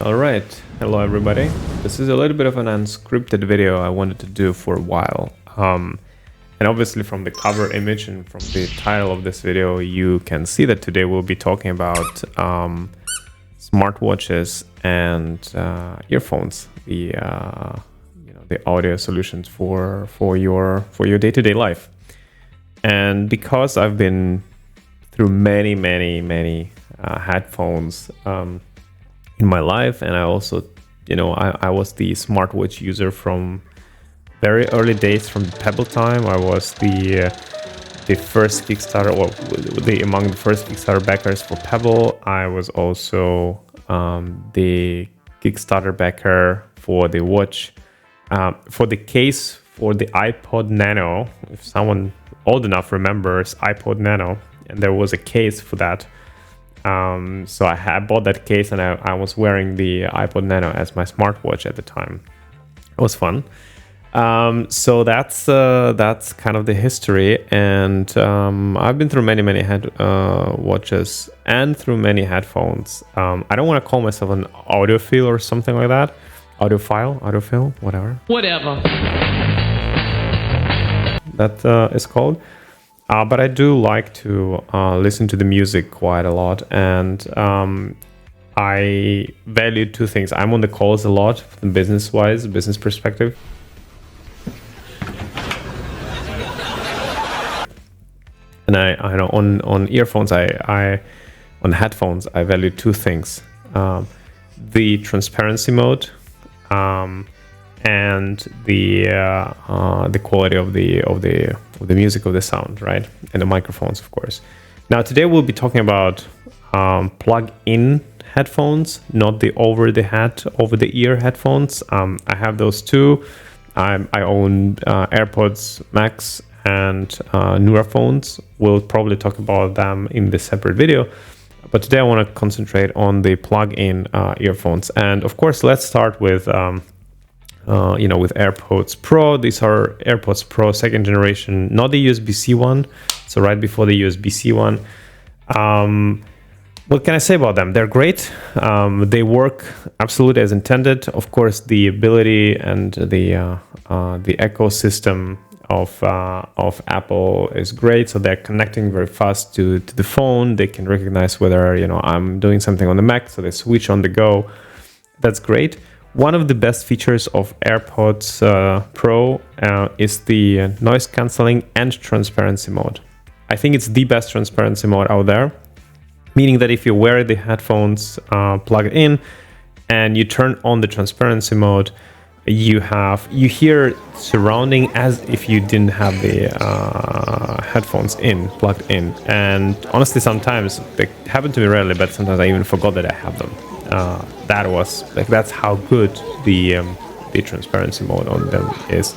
All right. Hello, everybody. This is a little bit of an unscripted video I wanted to do for a while. And obviously, from the cover image and from the title of this video, you can see that today we'll be talking about smartwatches and earphones, the audio solutions for your day-to-day life. And because I've been through many headphones in my life, and I also, I was the smartwatch user from very early days, from the Pebble time. I was the first Kickstarter, or among the first Kickstarter backers for Pebble. I was also the Kickstarter backer for the watch, for the case for the iPod Nano. If someone old enough remembers iPod Nano, and there was a case for that. So I bought that case, and I was wearing the iPod Nano as my smartwatch at the time. It was fun. So that's kind of the history, and I've been through many watches and through many headphones. I don't want to call myself an audiophile or something like that. Audiophile, whatever. That is called. But I do like to listen to the music quite a lot, and I value two things. I'm on the calls a lot, from business perspective. And I know on earphones, on headphones, I value two things: the transparency mode, and the quality of the music, of the sound, right, and the microphones, of course. Now today we'll be talking about plug-in headphones, not the over-the-ear headphones. I have those too. I own AirPods Max and newer phones. We'll probably talk about them in this separate video. But today I want to concentrate on the plug-in earphones. And of course, let's start with with AirPods Pro. These are AirPods Pro second generation, not the USB-C one. So right before the USB-C one. What can I say about them? They're great. They work absolutely as intended. Of course, the ability and the ecosystem of Apple is great. So they're connecting very fast to the phone. They can recognize whether I'm doing something on the Mac, so they switch on the go. That's great. One of the best features of AirPods Pro is the noise cancelling and transparency mode. I think it's the best transparency mode out there, meaning that if you wear the headphones plugged in and you turn on the transparency mode, you hear surrounding as if you didn't have the headphones plugged in. And honestly, sometimes they happen to me rarely, but sometimes I even forgot that I have them. That's how good the transparency mode on them is,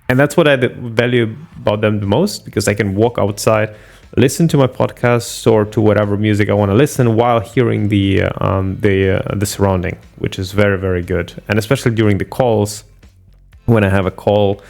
and that's what I value about them the most, because I can walk outside, listen to my podcast or to whatever music I want to listen while hearing the surrounding, which is very good. And especially during the calls, when I have a call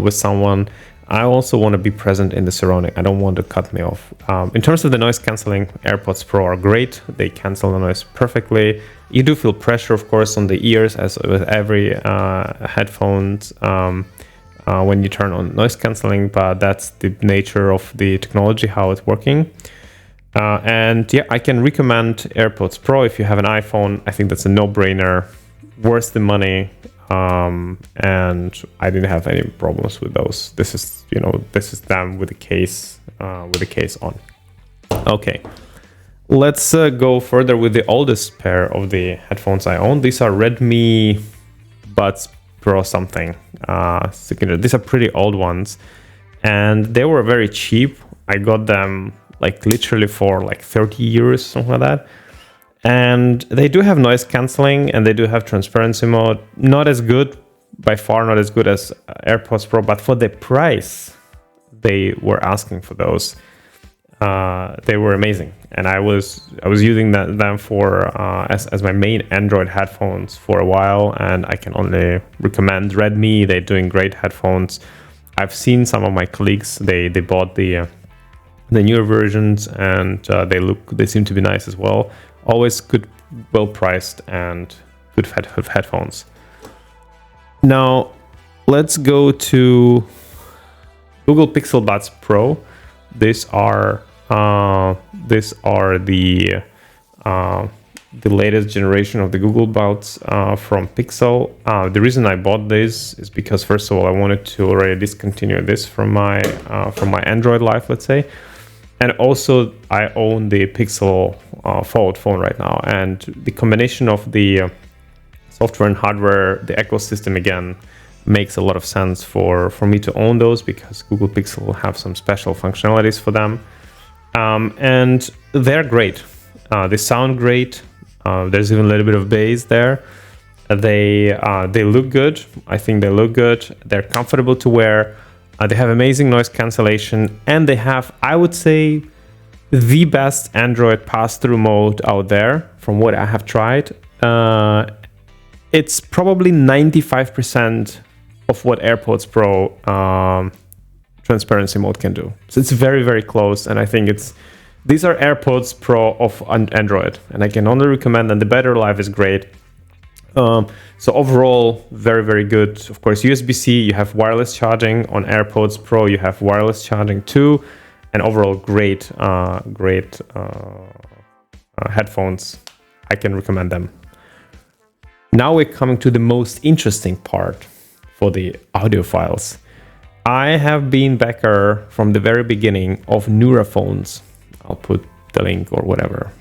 with someone, I also want to be present in the surrounding. I don't want to cut me off. In terms of the noise cancelling, AirPods Pro are great. They cancel the noise perfectly. You do feel pressure, of course, on the ears, as with every headphones when you turn on noise cancelling, but that's the nature of the technology, how it's working. And yeah, I can recommend AirPods Pro if you have an iPhone. I think that's a no-brainer, worth the money. And I didn't have any problems with those. This is them with the case on. Okay, let's go further with the oldest pair of the headphones I own. These are Redmi Buds Pro something. These are pretty old ones, and they were very cheap. I got them literally for 30 euros, something like that. And they do have noise cancelling, and they do have transparency mode. Not as good, by far not as good as AirPods Pro, but for the price they were asking for those, they were amazing. And I was using them for as my main Android headphones for a while, and I can only recommend Redmi. They're doing great headphones. I've seen some of my colleagues, they bought the newer versions, and they seem to be nice as well. Always good well priced and good headphones. Now let's go to Google Pixel Buds Pro. These are the latest generation of the Google Buds from Pixel. The reason I bought this is because, first of all, I wanted to already discontinue this from my Android life, let's say, and also I own the Pixel Fold phone right now, and the combination of the software and hardware, the ecosystem, again, makes a lot of sense for me to own those, because Google Pixel will have some special functionalities for them, and they're great. They sound great. There's even a little bit of bass there. They look good. I think they look good. They're comfortable to wear. They have amazing noise cancellation, and they have, I would say, the best Android pass-through mode out there from what I have tried. It's probably 95% of what AirPods Pro transparency mode can do. So it's very, very close, and I think these are AirPods Pro of Android, and I can only recommend them. The battery life is great. So overall, very, very good. Of course, USB-C, you have wireless charging. On AirPods Pro, you have wireless charging too. And overall, great headphones. I can recommend them. Now we're coming to the most interesting part for the audiophiles. I have been backer from the very beginning of Neura phones. I'll put the link or whatever.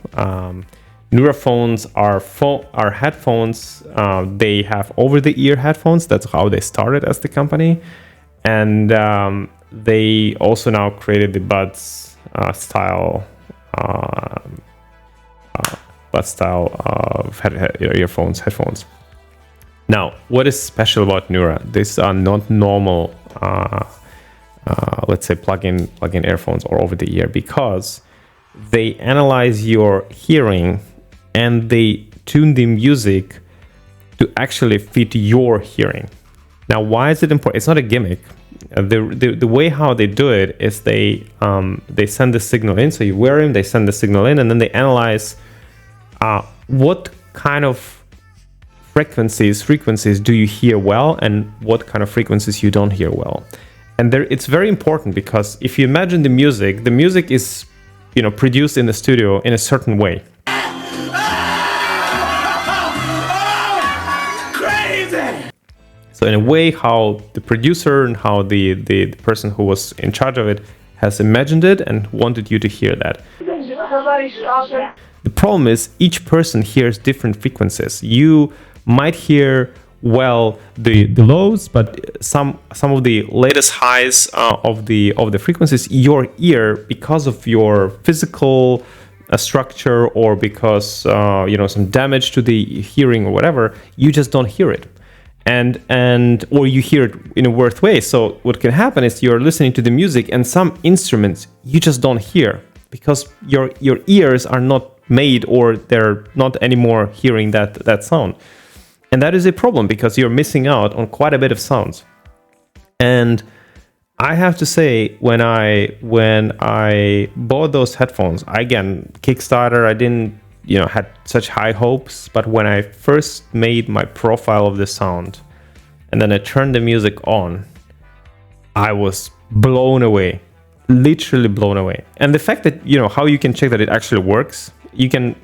Neura phones are headphones. They have over-the-ear headphones. That's how they started as the company. And they also now created the Buds style earphones, headphones. Now, what is special about Neura? These are not normal, let's say, plug-in earphones or over-the-ear, because they analyze your hearing and they tune the music to actually fit your hearing. Now, why is it important? It's not a gimmick. The way how they do it is they send the signal in. So you wear them, they send the signal in, and then they analyze what kind of frequencies do you hear well, and what kind of frequencies you don't hear well. And it's very important, because if you imagine the music is produced in the studio in a certain way. So in a way, how the producer and how the person who was in charge of it has imagined it and wanted you to hear that. The problem is each person hears different frequencies. You might hear well the lows, but some of the latest highs of the frequencies, your ear, because of your physical structure, or because some damage to the hearing or whatever, you just don't hear it. Or you hear it in a worse way. So what can happen is you're listening to the music, and some instruments you just don't hear, because your ears are not made, or they're not anymore hearing that sound. And that is a problem, because you're missing out on quite a bit of sounds. And I have to say, when I bought those headphones, again, Kickstarter, I didn't had such high hopes, but when I first made my profile of the sound and then I turned the music on, I was blown away, literally blown away. And the fact that how you can check that it actually works, you can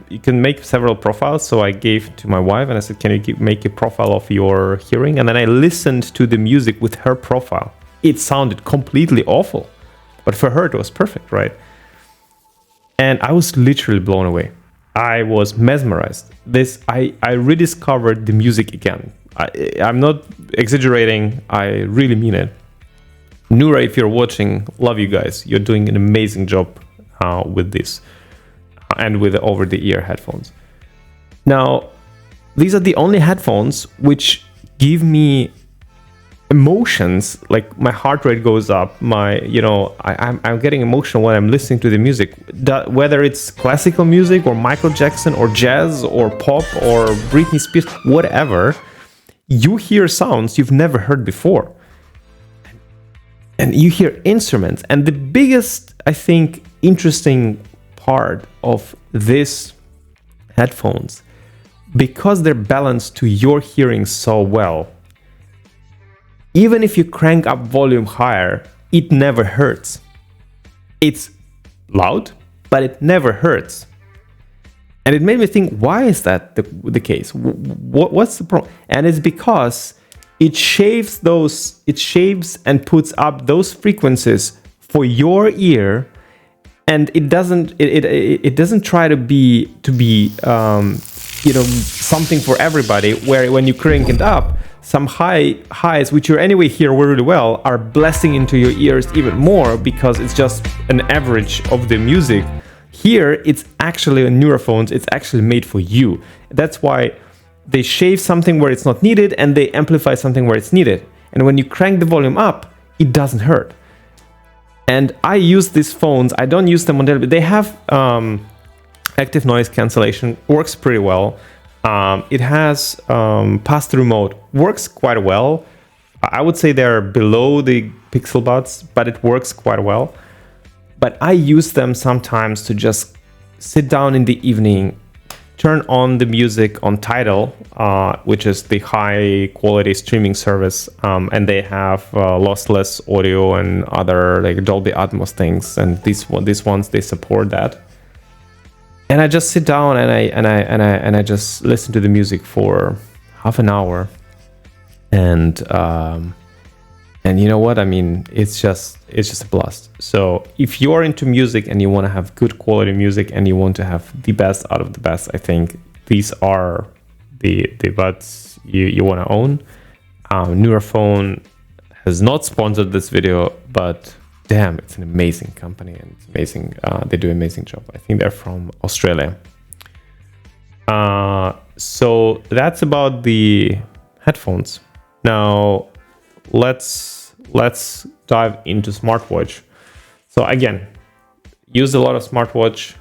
make several profiles. So I gave to my wife and I said, can you make a profile of your hearing? And then I listened to the music with her profile. It sounded completely awful, but for her it was perfect, right? And I was literally blown away. I was mesmerized. I rediscovered the music again. I'm not exaggerating. I really mean it. Neura, if you're watching, love you guys. You're doing an amazing job with this and with the over-the-ear headphones. Now, these are the only headphones which give me emotions, like my heart rate goes up, I'm getting emotional when I'm listening to the music, whether it's classical music or Michael Jackson or jazz or pop or Britney Spears, whatever. You hear sounds you've never heard before, and you hear instruments. And the biggest, I think, interesting part of this headphones because they're balanced to your hearing so well, even if you crank up volume higher, it never hurts. It's loud, but it never hurts. And it made me think, why is that the case? What's the problem? And it's because it shaves and puts up those frequencies for your ear, and it doesn't try to be something for everybody, where when you crank it up, some highs which you anyway hear really well are blasting into your ears even more, because it's just an average of the music. Here it's actually on neurophones, it's actually made for you. That's why they shave something where it's not needed and they amplify something where it's needed. And when you crank the volume up, it doesn't hurt. And I use these phones, I don't use them on daily, they have active noise cancellation, works pretty well. It has pass-through mode, works quite well. I would say they're below the Pixel Buds, but it works quite well. But I use them sometimes to just sit down in the evening, turn on the music on Tidal, which is the high quality streaming service, and they have lossless audio and other like Dolby Atmos things, and these ones they support that. And I just sit down and I just listen to the music for half an hour, and you know what I mean? It's just a blast. So if you are into music and you want to have good quality music and you want to have the best out of the best, I think these are the buds you want to own. Neurophone has not sponsored this video, but damn, it's an amazing company and it's amazing. They do an amazing job. I think they're from Australia. So that's about the headphones. Now let's dive into smartwatch. So again, use a lot of smartwatch.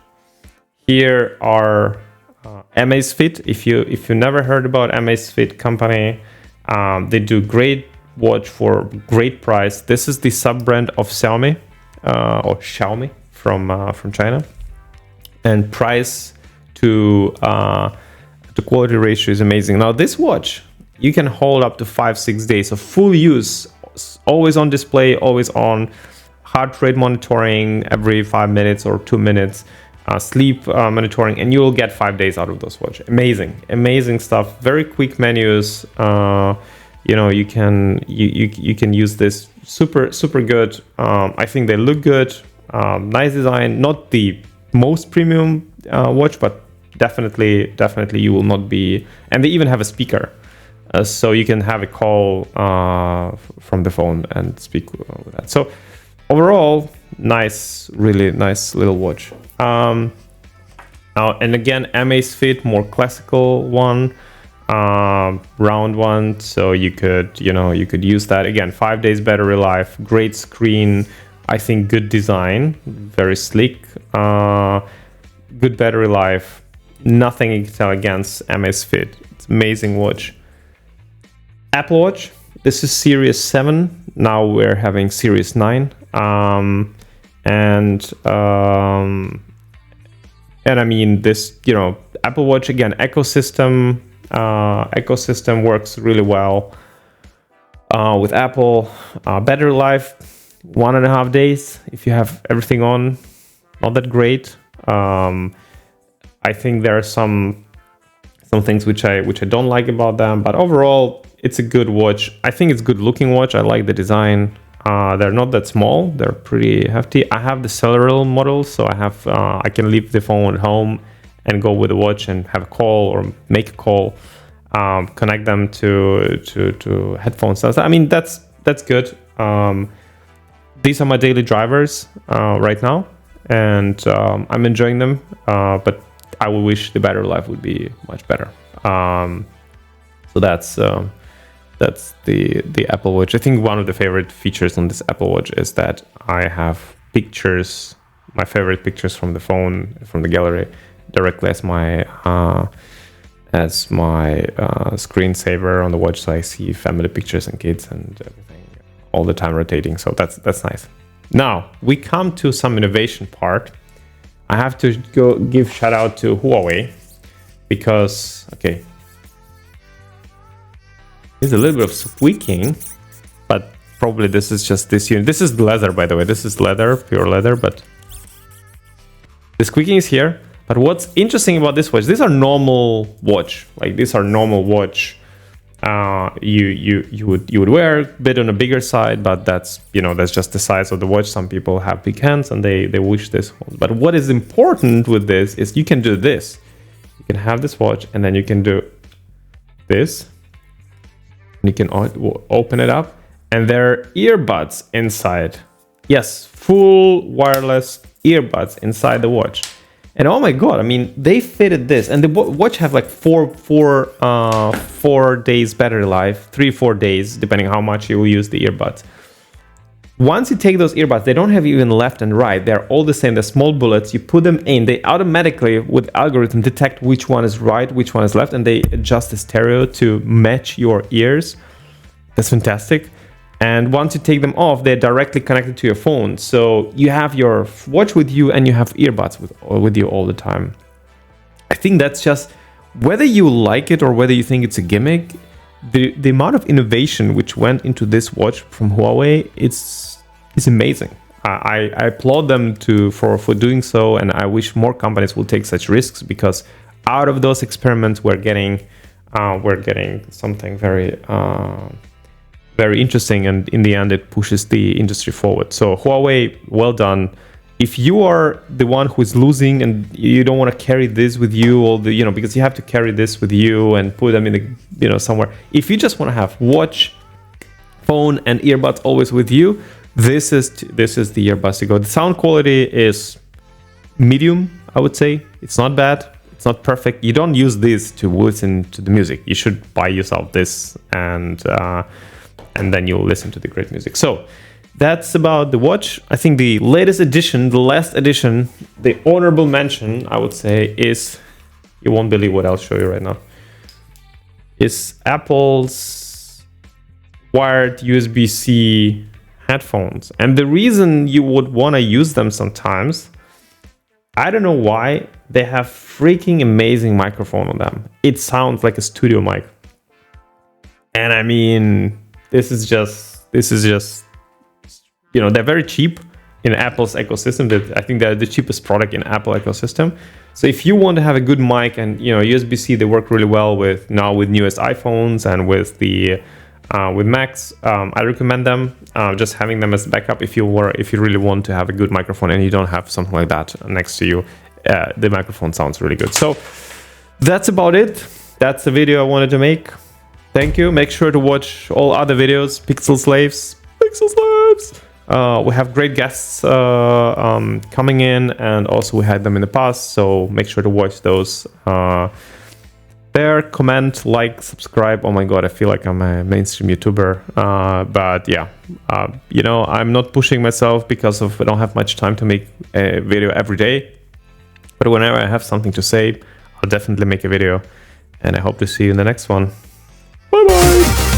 Here are Amazfit. If you never heard about Amazfit company, they do great watch for great price. This is the sub brand of Xiaomi or Xiaomi from China, and price to quality ratio is amazing. Now this watch you can hold up to 5-6 days of full use, always on display, always on, heart rate monitoring every 5 minutes or 2 minutes, sleep monitoring, and you will get 5 days out of those watch. Amazing stuff. Very quick menus. You can use this super good. I think they look good. Nice design. Not the most premium watch, but definitely you will not be. And they even have a speaker. So you can have a call from the phone and speak with that. So overall, really nice little watch. And again, Amazfit, more classical one, round one. So you could use that. Again, 5 days battery life, great screen. I think good design, very sleek, good battery life. Nothing you can tell against Amazfit. It's amazing watch. Apple Watch, this is Series 7. Now we're having Series 9. And I mean, this, Apple Watch, again, ecosystem works really well with Apple. Battery life, 1.5 days. If you have everything on, not that great. I think there are some things which I don't like about them, but overall, it's a good watch. I think it's a good looking watch. I like the design. They're not that small. They're pretty hefty. I have the cellular model, so I can leave the phone at home and go with the watch and have a call or make a call, connect them to headphones. I mean, that's good. These are my daily drivers right now, and I'm enjoying them. But I would wish the battery life would be much better. So that's the Apple Watch. I think one of the favorite features on this Apple Watch is that I have pictures, my favorite pictures from the phone, from the gallery, directly as my screensaver on the watch. So I see family pictures and kids and everything all the time rotating. So that's nice. Now we come to some innovation part. I have to go give shout out to Huawei, because, okay, there's a little bit of squeaking, but probably this is just this unit. This is leather, by the way. This is leather, pure leather, but the squeaking is here. But what's interesting about this watch, these are normal watch, like these are normal watch. You would wear a bit on a bigger side, but that's, you know, that's just the size of the watch. Some people have big hands and they wish this one. But what is important with this is you can do this. You can have this watch and then you can do this. You can open it up and there are earbuds inside. Yes, full wireless earbuds inside the watch. And oh my god, I mean, they fitted this, and the watch have like 4 days battery life, 3-4 days, depending how much you will use the earbuds. Once you take those earbuds, they don't have even left and right. They're all the same. They're small bullets. You put them in, they automatically, with algorithm, detect which one is right, which one is left, and they adjust the stereo to match your ears. That's fantastic. And once you take them off, they're directly connected to your phone. So you have your watch with you and you have earbuds with you all the time. I think that's just, whether you like it or whether you think it's a gimmick, the amount of innovation which went into this watch from Huawei, it's amazing. I applaud them for doing so, and I wish more companies will take such risks, because out of those experiments we're getting something very interesting, and in the end it pushes the industry forward. So Huawei, well done. If you are the one who is losing and you don't want to carry this with you, all the, you know, because you have to carry this with you and put them in the, you know, somewhere. If you just want to have watch, phone and earbuds always with you, this is the earbuds to go. The sound quality is medium, I would say. It's not bad. It's not perfect. You don't use this to listen to the music. You should buy yourself this, and then you'll listen to the great music. So that's about the watch. I think the latest edition, the last edition, the honorable mention, I would say, is, you won't believe what I'll show you right now, is Apple's wired USB-C headphones. And the reason you would want to use them sometimes, I don't know why, they have freaking amazing microphone on them. It sounds like a studio mic. And I mean, this is just, you know, they're very cheap in Apple's ecosystem. I think they're the cheapest product in Apple ecosystem. So if you want to have a good mic, and, you know, USB-C, they work really well with newest iPhones and with Macs. I recommend them. Just having them as backup if you really want to have a good microphone and you don't have something like that next to you. The microphone sounds really good. So that's about it. That's the video I wanted to make. Thank you. Make sure to watch all other videos. Pixel Slaves. We have great guests coming in, and also we had them in the past. So make sure to watch those. There, comment, like, subscribe. Oh my god, I feel like I'm a mainstream YouTuber. But yeah, you know, I'm not pushing myself because I don't have much time to make a video every day. But whenever I have something to say, I'll definitely make a video. And I hope to see you in the next one. Bye bye!